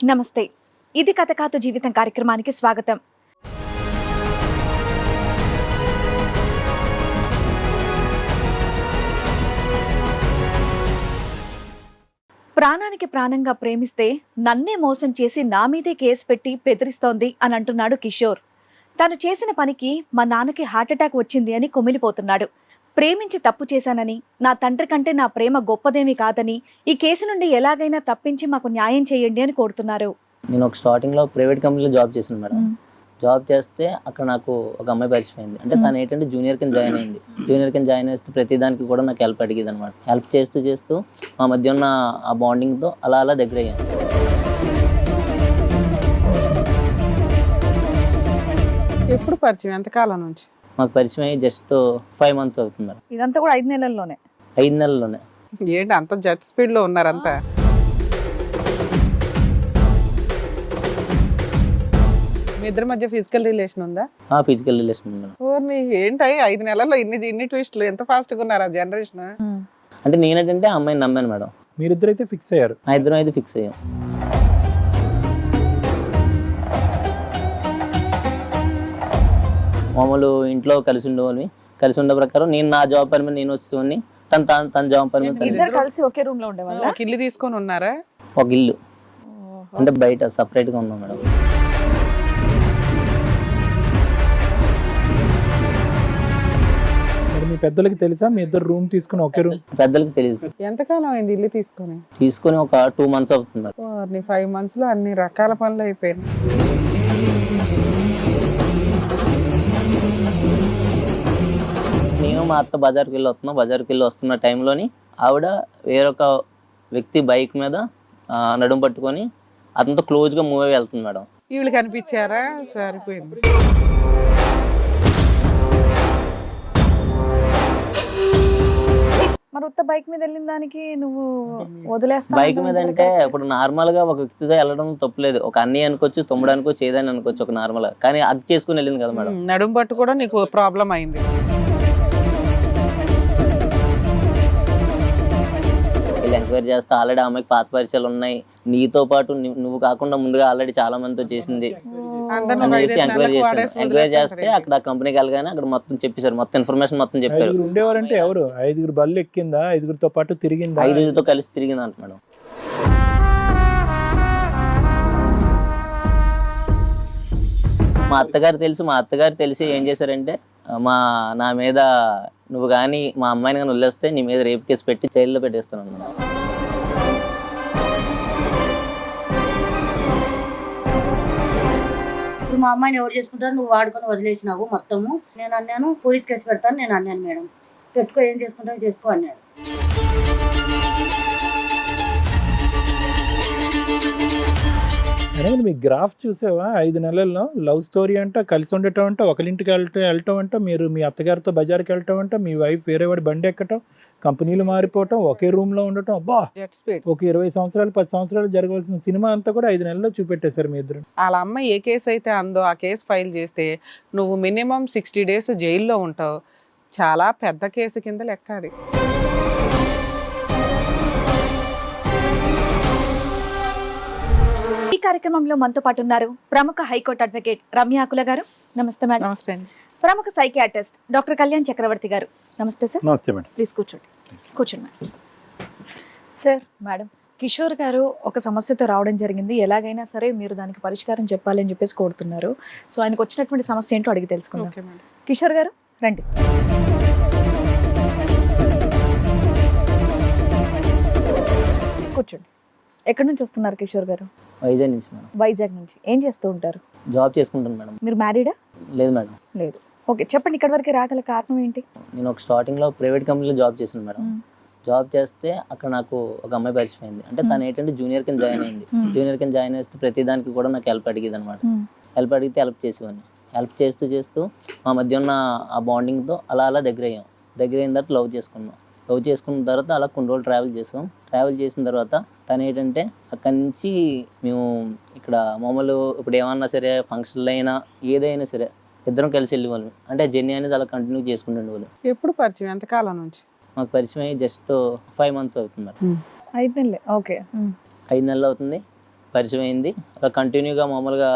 నమస్తే. ఇది కథ కాదు జీవితం కార్యక్రమానికి స్వాగతం. ప్రాణానికి ప్రాణంగా ప్రేమిస్తే నన్నే మోసం చేసి నా మీదే కేసు పెట్టి బెదిరిస్తోంది అని అంటున్నాడు కిషోర్. తను చేసిన పనికి మా నాన్నకి హార్ట్అటాక్ వచ్చింది అని కుమిలిపోతున్నాడు. ప్రేమించి తప్పు చేశానని, నా తండ్రి కంటే నా ప్రేమ గొప్పదేమీ కాదని, ఈ కేసు నుండి ఎలాగైనా తప్పించి మాకు న్యాయం చేయండి అని కోరుతున్నారు. నేను ఒక స్టార్టింగ్లో ప్రైవేట్ కంపెనీలో జాబ్ చేశాను మేడం. జాబ్ చేస్తే అక్కడ నాకు ఒక అమ్మాయి పరిచయం అయింది. అంటే తను ఏంటంటే జూనియర్ కింద జాయిన్ అయింది. జూనియర్ కింద జాయిన్ చేస్తే ప్రతిదానికి కూడా నాకు హెల్ప్ అడిగేది అనమాట. హెల్ప్ చేస్తూ మా మధ్య ఉన్న ఆ బాండింగ్తో అలా దగ్గర అయ్యాను. ఎప్పుడు పరిచయం? ఎంతకాలం నుంచి? మాకు పరిచయం అయ్యి జస్ట్ 5 months అవుతుంది మేడం. ఇదంతా కూడా 5 నెలల్లోనే? 5 నెలల్లోనే. ఏంటి అంత జెట్ స్పీడ్ లో ఉన్నారంతా? మీ ఇద్దరి మధ్య ఫిజికల్ రిలేషన్ ఉందా? ఫిజికల్ రిలేషన్ ఉంది మేడం. ఓర్ని, ఏంటి 5 నెలల్లో ఇన్ని ట్విస్టులు? ఎంత ఫాస్ట్ గా ఉన్నారు ఆ జనరేషన్? అంటే నేనేంటంటే ఆ అమ్మాయిని నమ్మాను మేడం. మీరిద్దరైతే ఫిక్స్ అయ్యారు? ఆ ఇద్దరం అయితే ఫిక్స్ అయ్యాం. మామూలు ఇంట్లో కలిసి ఉండేవాళ్ళని. కలిసి ఉండే ప్రకారం నేను నా జాబ్ పని మీద నేను వచ్చేవాడిని, తన జాబ్ పని మీద ఇద్దరు కలిసి ఒకే రూమ్ లో ఉండేవాళ్ళ? ఒక ఇల్లు తీసుకొని ఉన్నారా? ఒక ఇల్లు అంటే బయట సపరేట్ గా ఉన్నాం మేడం. మరి మీ పెద్దలకి తెలుసా మీ ఇద్దరు రూమ్ తీసుకుని ఒకే రూమ్? పెద్దలకి తెలియదు. ఎంతకాలం అయింది ఇల్లు తీసుకొని ఒక 2 months అవుతుంది మేడం. ఓర్ని, 5 months లో అన్ని రకాల పనులు అయిపోయాయి. నేను మా అత్త బజార్కి వెళ్ళి వస్తున్న టైంలోని ఆవిడ వేరొక వ్యక్తి బైక్ మీద నడుము పట్టుకొని అతనితో క్లోజ్గా మూవ్ అయ్యి వెళ్తుంది మేడం. వీళ్ళు కనిపించారా? సరిపోయింది. మరి ఉత్త బైక్ మీద వెళ్ళిన దానికి నువ్వు వదిలేస్తా? బైక్ మీద అంటే ఇప్పుడు నార్మల్ గా ఒక వ్యక్తితో వెళ్ళడం తప్పులేదు. ఒక అన్నయ్య అనుకోవచ్చు, తమ్ముడు అనుకోవచ్చు, ఏదైనా అనుకోవచ్చు ఒక నార్మల్ గా. కానీ అది చేసుకుని వెళ్ళింది కదా మేడం. నడుము పట్టు కూడా నీకు ప్రాబ్లం అయింది. ఎంక్వైరీ చేస్తే ఆల్రెడీ ఆమెకి పాత పరిచయాలు ఉన్నాయి. నీతో పాటు నువ్వు కాకుండా ముందుగా ఆల్రెడీ చాలా మందితో చేసింది. ఎంక్వైరీ చేస్తే అక్కడ కంపెనీకి వెళ్ళగానే అక్కడ మొత్తం చెప్పేశారు, మొత్తం ఇన్ఫర్మేషన్ మొత్తం చెప్పారు. ఉండేవారంటే ఎవరు? 5 బళ్ళు ఎక్కిందా? 5తో పాటు తిరిగిందా? 5తో కలిసి తిరిగింది అంట మేడం. మా అత్తగారు తెలిసి ఏం చేశారంటే నా మీద నువ్వు కానీ మా అమ్మాయిని కానీ వదిలేస్తే నీ మీద రేప్ కేసు పెట్టి జైల్లో పెట్టేస్తాను అన్నాను. ఇప్పుడు మా అమ్మాయిని ఎవరు చేసుకుంటారు? నువ్వు వాడుకొని వదిలేసినావు మొత్తము. నేను అన్నాను పోలీస్ కేసు పెడతాను. నేను అన్నాను మేడం, పెట్టుకో, ఏం చేసుకుంటావు చేసుకో అన్నాడు. అరే మీ గ్రాఫ్ చూసావా? 5 నెలల్లో లవ్ స్టోరీ అంట, కలిసి ఉండటం అంట, ఒకరింటికి వెళ్ళటం అంట, మీరు మీ అత్తగారితో బజార్కి వెళ్ళటం అంట, మీ వైఫ్ వేరే వాడి బండి ఎక్కటం, కంపెనీలు మారిపోవటం, ఒకే రూమ్ లో ఉండటం. అబ్బా, ఒక 20 సంవత్సరాలు 10 సంవత్సరాలు జరగవలసిన సినిమా అంతా కూడా 5 నెలల్లో చూపెట్టేశారు మీ ఇద్దరు. వాళ్ళ అమ్మ ఏ కేసు అయితే అందో ఆ కేసు ఫైల్ చేస్తే నువ్వు మినిమం 60 days జైల్లో ఉంటావు. చాలా పెద్ద కేసు కింద లెక్క అది. ఈ కార్యక్రమంలో మనతో పాటు ఉన్నారు ప్రముఖ హైకోర్టు అడ్వకేట్ రమ్య ఆకుల గారు. నమస్తే మేడం. నమస్తే అండి. ప్రముఖ సైకియాట్రిస్ట్ డాక్టర్ కళ్యాణ్ చక్రవర్తి గారు. నమస్తే సార్. నమస్తే మేడం. ప్లీజ్ కూర్చోండి మేడం. సార్, మేడం, కిషోర్ గారు ఒక సమస్యతో రావడం జరిగింది. ఎలాగైనా సరే మీరు దానికి పరిష్కారం చెప్పాలి అని చెప్పేసి కోరుతున్నారు. సో ఆయనకు వచ్చినటువంటి సమస్య ఏంటో అడిగి తెలుసుకుందాం. కిషోర్ గారు రండి. కూర్చోండి. ఎక్కడి నుంచి వస్తున్నారు కిషోర్ గారు? వైజాగ్ నుంచి మేడం. వైజాగ్ నుంచి. ఏం చేస్తూ ఉంటారు? జాబ్ చేసుకుంటాను మేడం. మీరు మ్యారీడా? లేదు మేడం. లేదు. ఓకే, చెప్పండి. ఇక్కడ వరకు రాగల కారణం ఏంటి? నేను ఒక స్టార్టింగ్లో ప్రైవేట్ కంపెనీలో జాబ్ చేశాను మేడం. జాబ్ చేస్తే అక్కడ నాకు ఒక అమ్మాయి పరిచయం అయింది. అంటే తను ఏంటంటే జూనియర్ కింద జాయిన్ అయింది. జూనియర్ కింద జాయిన్ చేస్తే ప్రతిదానికి కూడా నాకు హెల్ప్ అడిగేది అనమాట. హెల్ప్ అడిగితే హెల్ప్ చేసేవాడిని. హెల్ప్ చేస్తూ మా మధ్య ఉన్న ఆ బాండింగ్తో అలా దగ్గర అయ్యాం. దగ్గర అయిన తర్వాత లవ్ చేసుకున్న తర్వాత అలా కొన్ని రోజులు ట్రావెల్ చేసిన తర్వాత తను ఏంటంటే అక్కడి నుంచి మేము ఇక్కడ మామూలు ఇప్పుడు ఏమన్నా సరే ఫంక్షన్లు అయినా ఏదైనా సరే ఇద్దరం కలిసి వెళ్ళేవాళ్ళం. అంటే జర్నీ అనేది అలా కంటిన్యూ చేసుకుంటుండే వాళ్ళు. ఎప్పుడు పరిచయం? ఎంతకాలం నుంచి? మాకు పరిచయం అయ్యి జస్ట్ 5 months అవుతుంది. 5 నెలలు. ఓకే, 5 నెలలు అవుతుంది. పరిచయం అయింది. అలా కంటిన్యూగా మామూలుగా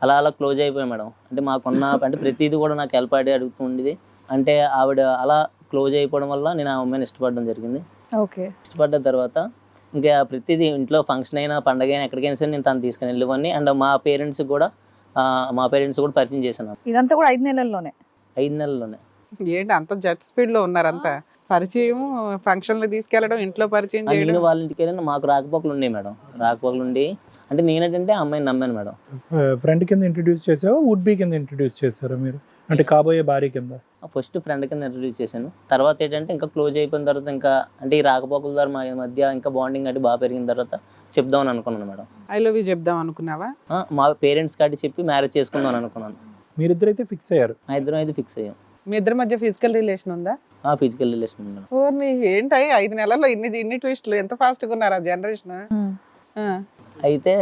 అలా క్లోజ్ అయిపోయాం మేడం. అంటే మాకున్న అంటే ప్రతిదీ కూడా నాకు హెల్ప్ అడుగుతూ ఉండేది. అంటే ఆవిడ అలా క్లోజ్ అయిపోవడం వల్ల నేను ఆ అమ్మాయిని ఇష్టపడడం జరిగింది. ఓకే. ఇష్టపడ్డ తర్వాత ఇంకా ప్రతిదీ ఇంట్లో ఫంక్షన్ అయినా పండగ అయినా ఎక్కడికైనా సరే నేను తను తీసుకుని వెళ్ళేవాడిని. అండ్ మా పేరెంట్స్ కూడా పరిచయం చేశాను. ఇదంతా కూడా 5 నెలల్లోనే. 5 నెలల్లోనే. ఏంటి అంత జెట్ స్పీడ్ లో ఉన్నారంతా? పరిచయం, ఫంక్షన్లు తీసుకెళ్ళడం, ఇంట్లో పరిచయం నేను చేయడం. వాళ్ళ ఇంటికి వెళ్ళిన మాకు రాకపోకలు ఉండే మేడం. రాకపోకలు ఉండి అంటే నేనేంటంటే ఆ అమ్మాయిని నమ్మాను మేడం. ఫ్రెండ్ కింద ఇంట్రడ్యూస్ చేసావా, వుడ్ బీ కింద ఇంట్రడ్యూస్ చేశారా మీరు? అంటే కాబోయే భార్య కింద? ఫస్ట్ ఫ్రెండ్ కింద ఇంట్రడ్యూస్ చేశాను. తర్వాత ఏంటంటే ఇంకా క్లోజ్ అయిపోయిన తర్వాత ఇంకా అంటే ఈ రాకపోకల ద్వారా మా మధ్య ఇంకా బాండింగ్ అంటే బాగా పెరిగిన తర్వాత చెప్దామని అనుకున్నాను మేడం. ఐ లవ్ యూ చెప్దాం అనుకున్నావా? మా పేరెంట్స్ కాటి చెప్పి మ్యారేజ్ చేసుకుందాం అనుకున్నాను. మీరిద్దరైతే ఫిక్స్ అయ్యారు? మా ఇద్దరం అయితే ఫిక్స్ అయ్యాం. మీ ఇద్దరి మధ్య ఫిజికల్ రిలేషన్ ఉందా? ఫిజికల్ రిలేషన్ ఉంది మేడం. ఓర్ని ఏంటి 5 నెలల్లో ఇన్ని ట్విస్టులు, ఎంత ఫాస్ట్గా ఉన్నారు ఆ జనరేషన్. అయితే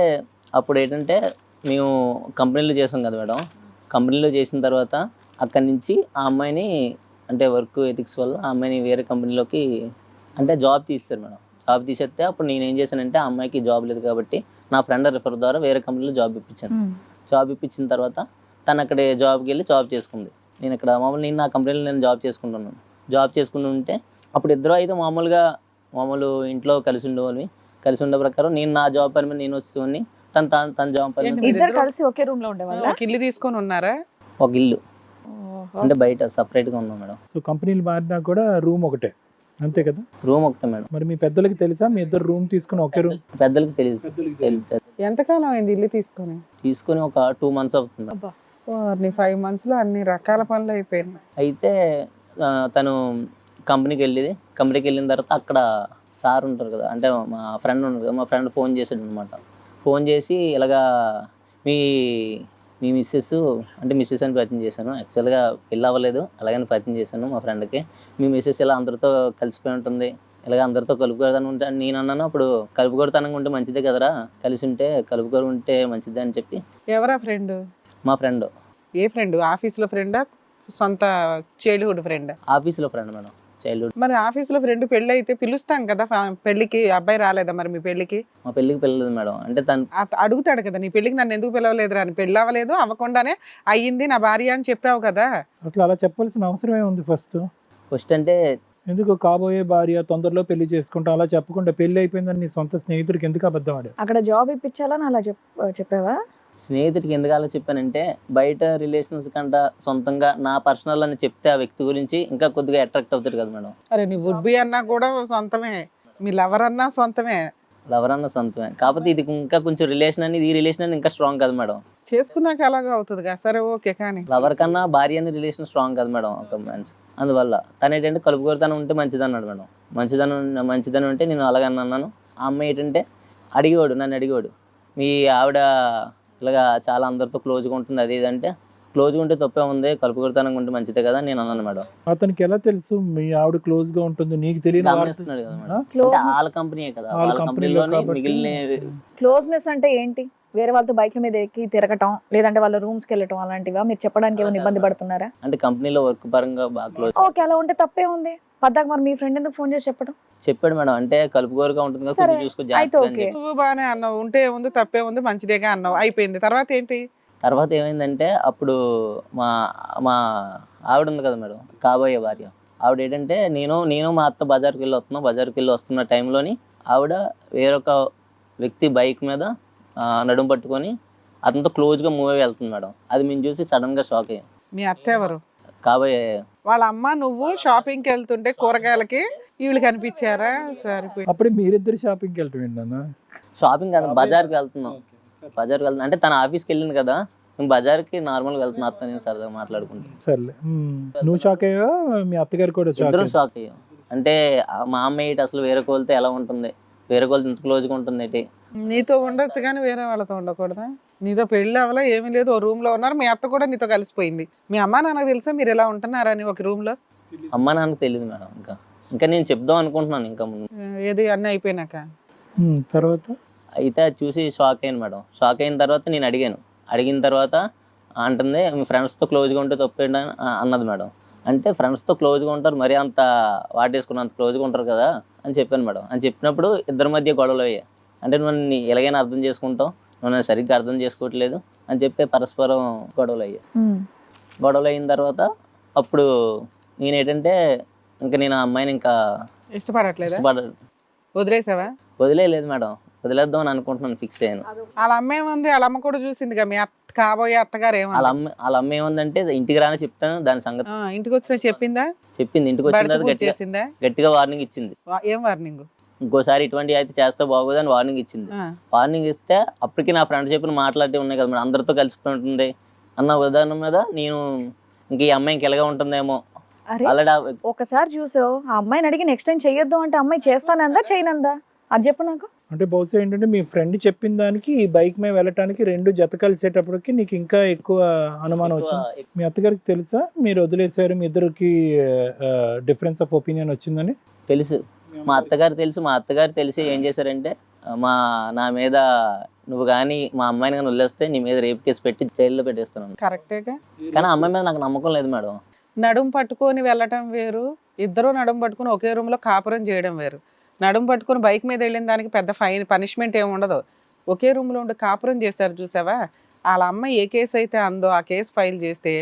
అప్పుడు ఏంటంటే మేము కంపెనీలో చేసాం కదా మేడం. కంపెనీలో చేసిన తర్వాత అక్కడి నుంచి ఆ అమ్మాయిని అంటే వర్క్ ఎథిక్స్ వల్ల ఆ అమ్మాయిని వేరే కంపెనీలోకి అంటే జాబ్ తీస్తారు మేడం. జాబ్ తీసేస్తే అప్పుడు నేను ఏం చేశానంటే ఆ అమ్మాయికి జాబ్ లేదు కాబట్టి నా ఫ్రెండ్ రిఫర్ ద్వారా వేరే కంపెనీలో జాబ్ ఇప్పించాను. జాబ్ ఇప్పించిన తర్వాత తను అక్కడ జాబ్కి వెళ్ళి జాబ్ చేసుకుంది. నేను ఇక్కడ నేను నా కంపెనీలో నేను జాబ్ చేసుకుంటున్నాను. జాబ్ చేసుకుంటూ ఉంటే అప్పుడు ఇద్దరు అయితే మామూలు ఇంట్లో కలిసి ఉండేవాళ్ళని. కలిసి ఉండే ప్రకారం నేను నా జాబ్ పని మీద నేను వచ్చేవాడిని, తన జాబ్ పని మీద ఇద్దరు కలిసి ఒకే రూమ్ లో ఉండేవాళ్ళ? ఒక ఇల్లు తీసుకొని ఉన్నారా? ఒక ఇల్లు అంటే బయట సపరేట్గా ఉన్నాం మేడం. సో కంపెనీలు మారినా కూడా రూమ్ ఒకటే, అంతే కదా? రూమ్ ఒకటే మేడం. మరి మీ పెద్దలకి తెలుసా మీ ఇద్దరు రూమ్ తీసుకుని ఒకే రూమ్? పెద్దలకి తెలియదు. ఎంతకాలం అయింది ఇల్లు తీసుకొని? తీసుకొని ఒక 2 months అవుతుంది మేడం. 5 months లో అన్ని రకాల పనులు అయిపోయినాయి. అయితే తను కంపెనీకి వెళ్ళిన తర్వాత అక్కడ సార్ ఉంటారు కదా, అంటే మా ఫ్రెండ్ ఉంటారు కదా, మా ఫ్రెండ్ ఫోన్ చేశాడు అనమాట. ఫోన్ చేసి ఇలాగా మీ మిస్సెస్ అంటే మిస్సెస్ అని పరిచయం చేశాను. యాక్చువల్గా పెళ్ళి అవ్వలేదు, అలాగని పరిచయం చేశాను మా ఫ్రెండ్కి. మీ మిస్సెస్ ఇలా అందరితో కలిసిపోయి ఉంటుంది, ఇలాగ అందరితో కలుపుకోవడానికి ఉంటే నేను అన్నాను. అప్పుడు కలుపుకోవడానికి ఉంటే మంచిదే కదరా, కలిసి ఉంటే కలుపుకొని ఉంటే మంచిదే అని చెప్పి. ఎవరా ఫ్రెండ్? మా ఫ్రెండ్. ఏ ఫ్రెండ్? ఆఫీస్లో ఫ్రెండా, సొంత చైల్డ్హుడ్ ఫ్రెండా? ఆఫీస్లో ఫ్రెండ్ మేడం, చైల్డ్హుడ్. మరి ఆఫీస్లో ఫ్రెండ్ పెళ్ళి అయితే పిలుస్తాం కదా పెళ్ళికి. అబ్బాయి రాలేదా మరి మీ పెళ్ళికి? మా పెళ్ళికి పిల్లలేదు మేడం. అంటే తను అడుగుతాడు కదా, నీ పెళ్ళికి నన్ను ఎందుకు పిలవలేదురా అని. పెళ్ళి అవ్వలేదు, అవ్వకుండానే అయ్యింది నా భార్య అని చెప్పావు కదా. అసలు అలా చెప్పాల్సిన అవసరమే ఉంది? ఫస్ట్ అంటే ఎందుకు కాబోయే భార్య తొందరలో పెళ్లి చేసుకుంటాం అలా చెప్పకుండా పెళ్లి అయిపోయిందని నీ సొంత స్నేహితుడికి ఎందుకు అబద్ధం ఆడావు? అక్కడ జాబ్ ఇప్పించాలని అలా చెప్పావా? స్నేహితుడికి ఎందుకు అలా చెప్పానంటే బయట రిలేషన్స్ కంటే సొంతంగా నా పర్సనల్ అని చెప్తే ఆ వ్యక్తి గురించి ఇంకా కొద్దిగా అట్రాక్ట్ అవుతాడు కదా మేడం. అరే నీ వుడ్ బి అన్నా కూడా సొంతమే, మీ లవర్ అన్నా సొంతమే. లవర్ అన్న సొంతమే, కాకపోతే ఇది ఇంకా కొంచెం రిలేషన్ అనేది, ఈ రిలేషన్ అనేది ఇంకా స్ట్రాంగ్ కదా మేడం. చేసుకున్నాక అలాగా అవుతుంది కదా. సరే ఓకే, కానీ లవర్ కన్నా భార్య అనే రిలేషన్ స్ట్రాంగ్ కదా మేడం ఒక మనిషి. అందువల్ల తను ఏంటంటే కలుపుకోరుతనం ఉంటే మంచిది అన్నాడు మేడం. మంచిదని ఉంటే నేను అలాగని అన్నాను. ఆ అమ్మాయి ఏంటంటే నన్ను అడిగాడు మీ ఆవిడ ఇలాగా చాలా అందరితో క్లోజ్గా ఉంటుంది అది ఇది అంటే, క్లోజ్గా ఉంటే తప్పే ఉంది, కలుపుకోరుతనంగా ఉంటే మంచిదే కదా నేను అన్నాను మేడం. అతనికి ఎలా తెలుసు మీ ఆవిడ క్లోజ్ గా ఉంటుంది? నీకు తెలియదు గమనిస్తున్నాడు కదా మేడం. అంటే వాళ్ళ కంపెనీయే కదా, వాళ్ళ కంపెనీలోనే మిగిలిన క్లోజ్నెస్ అంటే ఏంటి? వేరే వాళ్ళతో బైక్ల మీద ఎక్కి తిరగటం, లేదంటే వాళ్ళ రూమ్స్కి వెళ్ళటం అలాంటివా? మీరు చెప్పడానికి ఏమైనా ఇబ్బంది పడుతున్నారా? అంటే కంపెనీలో వర్క్ పరంగా బాగా క్లోజ్. ఓకే, అలా ఉంటే తప్పే ఉంది. పద్దాక మరి మీ ఫ్రెండ్ ఎందుకు ఫోన్ చేసి చెప్పాడు మేడం. అంటే కలుపుకోరుగా ఉంటుంది కదా, సరే, కొంచెం చూసుకో అయితే జాగ్రత్తగా అని ఓకే. చెప్పి. నువ్వు బాగానే అన్నావు, ఉంటే ఉంది తప్పే ఉంది మంచిదేగా అన్నావు, అయిపోయింది. తర్వాత ఏంటి? తర్వాత ఏమైందంటే అప్పుడు మా ఆవిడ ఉంది కదా మేడం, కాబోయే భార్య. ఆవిడ ఏంటంటే నేను మా అత్త బజార్కి వెళ్ళి వస్తున్న టైంలోని ఆవిడ వేరొక వ్యక్తి బైక్ మీద నడుము పట్టుకొని అతనితో క్లోజ్గా మూవ్ అయ్యి వెళ్తుంది మేడం. అది మేము చూసి సడన్గా షాక్ అయ్యాం. మీ అత్త ఎవరు? కాబోయే వాళ్ళ అమ్మ నువ్వు షాపింగ్కి వెళ్తుంటే కూరగాయలకి వీళ్ళు కనిపించారా? సరిపోయి అప్పుడే మీరిద్దరు షాపింగ్కి వెళ్ళటం ఏంటన్నా? షాపింగ్ కాదు, బజార్కి వెళ్తున్నాం. అంటే తన ఆఫీస్కి వెళ్ళింది కదా, మేము బజార్కి నార్మల్గా వెళ్తున్నా అత్త నేను సరదాగా మాట్లాడుకుంటాం. సర్లే, నువ్వు షాక్ అయ్యా, మీ అత్తగారు కూడా ఇద్దరం షాక్ అయ్యాం. అంటే మా అమ్మ ఏంటి అసలు వేరే కోళ్ళతో ఎలా ఉంటుంది, వేరే కోళ్ళతో ఇంత క్లోజ్గా ఉంటుంది ఏంటి? నీతో ఉండొచ్చు కానీ వేరే వాళ్ళతో ఉండకూడదా? నీతో పెళ్ళి అవ్వలా, ఏమీ లేదు, ఓ రూమ్ లో ఉన్నారు, మీ అత్త కూడా నీతో కలిసిపోయింది. మీ అమ్మ నాన్నకు తెలుసా మీరు ఎలా ఉంటున్నారని ఒక రూమ్ లో? అమ్మ నాన్నకు తెలియదు మేడం. ఇంకా నేను చెప్దాం అనుకుంటున్నాను ఇంకా ముందు. ఏది అన్నీ అయిపోయినాక తర్వాత అయితే అది చూసి షాక్ అయ్యాను మేడం. షాక్ అయిన తర్వాత నేను అడిగిన తర్వాత అంటుంది మీ ఫ్రెండ్స్తో క్లోజ్గా ఉంటే తప్పేంటి అన్నది మేడం. అంటే ఫ్రెండ్స్తో క్లోజ్గా ఉంటారు, మరీ అంత వాటేసుకున్నంత క్లోజ్గా ఉంటారు కదా అని చెప్పాను మేడం. అని చెప్పినప్పుడు ఇద్దరి మధ్య గొడవలు అయ్యాయి. అంటే నువ్వు ఎలాగైనా అర్థం చేసుకుంటావు, నువ్వు నన్ను సరిగ్గా అర్థం చేసుకోవట్లేదు అని చెప్పి పరస్పరం గొడవలు అయ్యాయి. గొడవలు అయిన తర్వాత అప్పుడు నేనేంటంటే ఇంకా నేను ఆ అమ్మాయిని ఇంకా ఇష్టపడట్లేదా? వదిలేసావా? వదిలేదు మేడం, వదిలేద్దామని అనుకుంటున్నాను, ఫిక్స్ అయ్యాను. వాళ్ళ అమ్మ ఏముంది, వాళ్ళ అమ్మ కూడా చూసిందిగా మీ కాబోయే అత్తగారు వాళ్ళ అమ్మ ఏముందంటే ఇంటికి రాని చెప్తాను దాని సంగతి. ఇంటికి వచ్చిన చెప్పిందా? చెప్పింది. ఇంటికి వచ్చిన తర్వాత గట్టిగా వార్నింగ్ ఇచ్చింది. ఏం వార్నింగ్? ఇంకోసారి ఇటువంటి అయితే చేస్తే బాగోదు అని వార్నింగ్ ఇచ్చింది. వార్నింగ్ ఇస్తే అప్పటికి నా ఫ్రెండ్ చెప్పిన మాట్లాడి ఉన్నాయి కదా మేడం, అందరితో కలిసిపోతుంది అన్న ఉదాహరణ మీద నేను ఇంక ఈ అమ్మాయి ఇంకెలాగా ఉంటుందేమో. ఒకసారి చూసావు ఆ అమ్మాయిని అడిగి నెక్స్ట్ టైం చెయ్యొద్దు అంటే అమ్మాయి చేస్తానందా చేయనందా అది చెప్పు నాకు. అంటే బహుశా ఏంటంటే మీ ఫ్రెండ్ చెప్పిన దానికి ఈ బైక్ మీద వెళ్ళటానికి 2 జత కలిసేటప్పటికి నీకు ఇంకా ఎక్కువ అనుమానం వచ్చింది. మీ అత్తగారికి తెలుసా మీరు వదిలేశారు, మీ ఇద్దరికి డిఫరెన్స్ ఆఫ్ ఒపీనియన్ వచ్చిందని? తెలుసు, మా అత్తగారు తెలుసు. మా అత్తగారు తెలిసి ఏం చేశారంటే నా మీద నువ్వు కానీ మా అమ్మాయిని కానీ వదిలేస్తే నీ మీద రేప్ కేసు పెట్టి జైల్లో పెట్టేస్తున్నాను. కరెక్టేగా, కానీ అమ్మాయి మీద నాకు నమ్మకం లేదు మేడం. నడుము పట్టుకొని వెళ్ళటం వేరు, ఇద్దరు నడుము పట్టుకొని ఒకే రూమ్ లో కాపురం చేయడం వేరు. నడుము పట్టుకొని బైక్ మీద వెళ్ళిన దానికి పెద్ద ఫైన్ పనిష్మెంట్ ఏమి ఉండదు. ఒకే రూమ్ లో ఉండి కాపురం చేశారు చూసావా, వాళ్ళ అమ్మ ఏ కేసు అయితే అందో ఆ కేసు ఫైల్ చేస్తే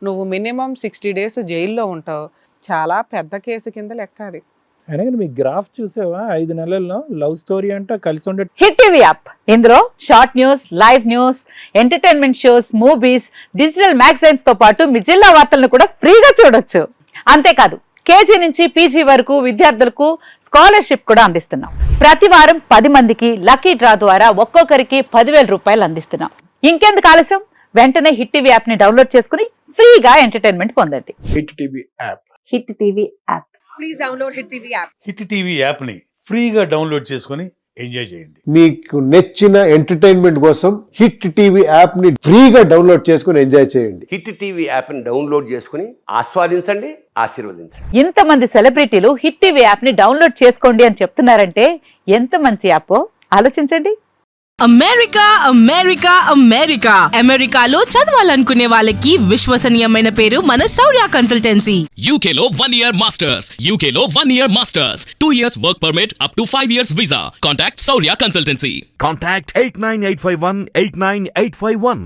నువ్వు మినిమం 60 days జైల్లో ఉంటావు. చాలా పెద్ద కేసు కింద లెక్క అది. అయినా కానీ మీ గ్రాఫ్ చూసావా, 5 నెలల్లో లవ్ స్టోరీ అంట కలిసి ఉండే. హిట్ టీవీ యాప్, ఇందులో short news, live news, entertainment shows, movies, digital magazines తో పాటు మీ జిల్లా వార్తలను కూడా ఫ్రీగా చూడొచ్చు. అంతేకాదు కేజీ నుంచి పీజీ వరకు విద్యార్థులకు స్కాలర్షిప్ కూడా అందిస్తున్నాం. ప్రతి వారం 10 మందికి లక్కీ డ్రా ద్వారా ఒక్కొక్కరికి 10,000 రూపాయలు అందిస్తున్నాం. ఇంకెందుకు ఆలస్యం, వెంటనే హిట్ టీవీ యాప్ ని డౌన్లోడ్ చేసుకుని ఫ్రీగా ఎంటర్టైన్మెంట్ పొందండి. Hit TV app. Hit TV app. Please download hit TV app. Hit TV యాప్ని ఫ్రీగా డౌన్లోడ్ చేసుకొని ఎంజాయ్ చేయండి. మీకు నచ్చిన ఎంటర్టైన్మెంట్ కోసం హిట్ టీవీ యాప్ని ఫ్రీగా డౌన్లోడ్ చేసుకొని ఎంజాయ్ చేయండి. హిట్ టీవీ యాప్ని డౌన్లోడ్ చేసుకుని ఆస్వాదించండి, ఆశీర్వదించండి. ఇంతమంది సెలబ్రిటీలు హిట్ టీవీ యాప్ ని డౌన్లోడ్ చేసుకోండి అని చెప్తున్నారంటే ఎంత మంచి యాప్ ఆలోచించండి. అమెరికా అమెరికా అమెరికా అమెరికాలో చదవాలనుకునే వాళ్ళకి విశ్వసనీయమైన పేరు మన శౌర్య కన్సల్టెన్సీ. UK లో 1 year masters, UK లో 1 year masters, 2 years work permit up to 5 years visa. Contact Saurya Consultancy. Contact 89851 89851.